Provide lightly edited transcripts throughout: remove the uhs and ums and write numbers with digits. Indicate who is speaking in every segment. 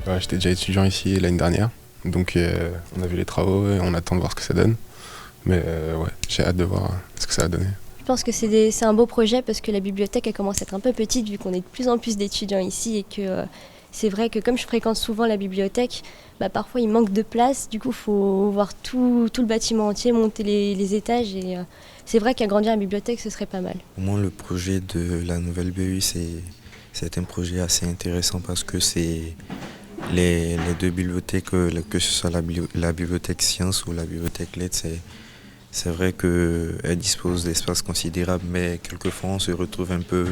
Speaker 1: Ouais, j'étais déjà étudiant ici l'année dernière, donc on a vu les travaux et on attend de voir ce que ça donne. Mais ouais, j'ai hâte de voir ce que ça va donner.
Speaker 2: Je pense que c'est un beau projet parce que la bibliothèque elle commence à être un peu petite vu qu'on est de plus en plus d'étudiants ici et que c'est vrai que comme je fréquente souvent la bibliothèque, bah, parfois il manque de place, du coup il faut voir tout le bâtiment entier, monter les étages et c'est vrai qu'agrandir la bibliothèque ce serait pas mal.
Speaker 3: Pour moi, le projet de la nouvelle BU, c'est un projet assez intéressant parce que c'est les deux bibliothèques, que ce soit la bibliothèque sciences ou la bibliothèque lettres, c'est vrai qu'elles disposent d'espaces considérables, mais quelquefois on se retrouve un peu,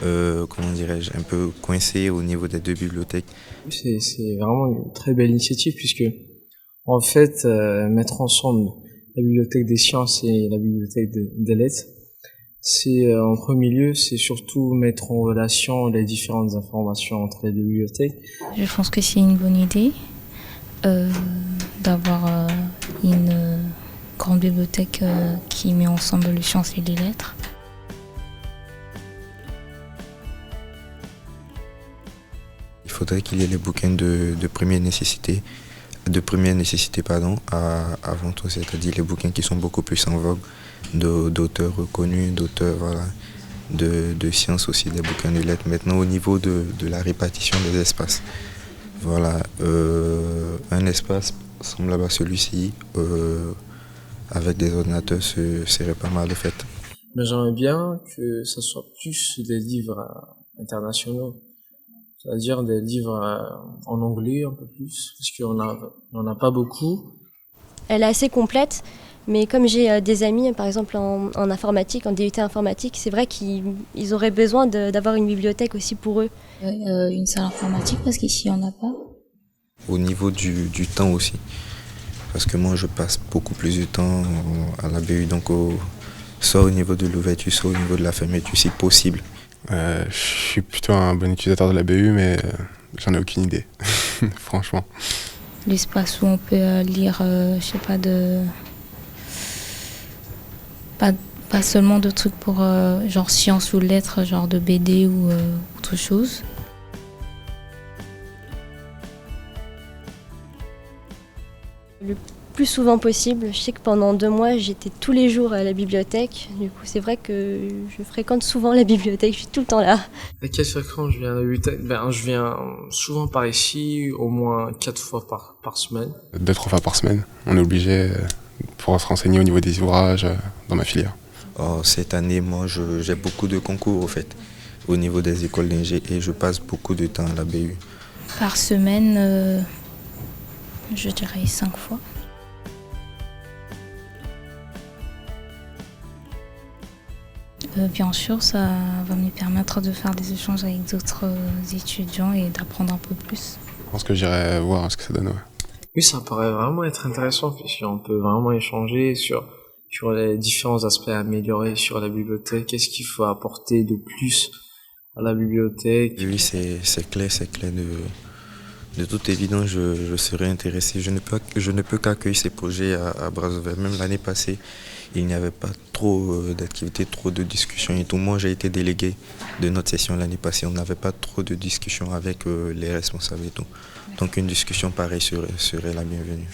Speaker 3: comment dirais-je, un peu coincé au niveau des deux bibliothèques.
Speaker 4: C'est vraiment une très belle initiative puisque en fait mettre ensemble la bibliothèque des sciences et la bibliothèque des lettres, c'est en premier lieu c'est surtout mettre en relation les différentes informations entre les deux bibliothèques.
Speaker 5: Je pense que c'est une bonne idée d'avoir une grande bibliothèque qui met ensemble les sciences et les lettres.
Speaker 3: Il faudrait qu'il y ait les bouquins de première nécessité, avant tout, c'est-à-dire les bouquins qui sont beaucoup plus en vogue, d'auteurs reconnus, d'auteurs, voilà, de sciences aussi, des bouquins de lettres. Maintenant, au niveau de la répartition des espaces, voilà, un espace semblable à celui-ci, avec des ordinateurs, serait pas mal de fait.
Speaker 4: Mais j'aimerais bien que ça soit plus des livres internationaux, c'est-à-dire des livres en anglais un peu plus, parce on en a pas beaucoup.
Speaker 2: Elle est assez complète, mais comme j'ai des amis par exemple en informatique, en DUT informatique, c'est vrai qu'ils auraient besoin d'avoir une bibliothèque aussi pour eux.
Speaker 5: Une salle informatique parce qu'ici il n'y en a pas.
Speaker 3: Au niveau du temps aussi, parce que moi je passe beaucoup plus de temps à la BU, donc soit au niveau de l'ouverture, soit au niveau de la fermeture, si possible.
Speaker 1: Je suis plutôt un bon utilisateur de la BU, mais j'en ai aucune idée, franchement.
Speaker 5: L'espace où on peut lire, je sais pas, pas seulement de trucs pour genre sciences ou lettres, genre de BD ou autre chose.
Speaker 2: Le plus souvent possible. Je sais que pendant 2 mois, j'étais tous les jours à la bibliothèque. Du coup, c'est vrai que je fréquente souvent la bibliothèque, je suis tout le temps là.
Speaker 4: À quelle fréquence je viens à la bibliothèque? Je viens souvent par ici, au moins 4 fois par semaine.
Speaker 1: 2-3 fois par semaine, on est obligé pour se renseigner au niveau des ouvrages dans ma filière.
Speaker 3: Cette année, moi, j'ai beaucoup de concours, au fait, au niveau des écoles d'ingé, et je passe beaucoup de temps à la BU.
Speaker 5: Par semaine, je dirais 5 fois. Bien sûr, ça va me permettre de faire des échanges avec d'autres étudiants et d'apprendre un peu plus.
Speaker 1: Je pense que j'irai voir ce que ça donne. Ouais.
Speaker 4: Oui, ça paraît vraiment être intéressant puisqu'on peut vraiment échanger sur les différents aspects à améliorer sur la bibliothèque. Qu'est-ce qu'il faut apporter de plus à la bibliothèque?
Speaker 3: Oui, c'est clair, de toute évidence, je serais intéressé. Je ne peux qu'accueillir ces projets à bras ouverts. Même l'année passée, il n'y avait pas trop d'activités, trop de discussions et tout. Moi, j'ai été délégué de notre session l'année passée. On n'avait pas trop de discussions avec les responsables et tout. Donc une discussion pareille serait la bienvenue.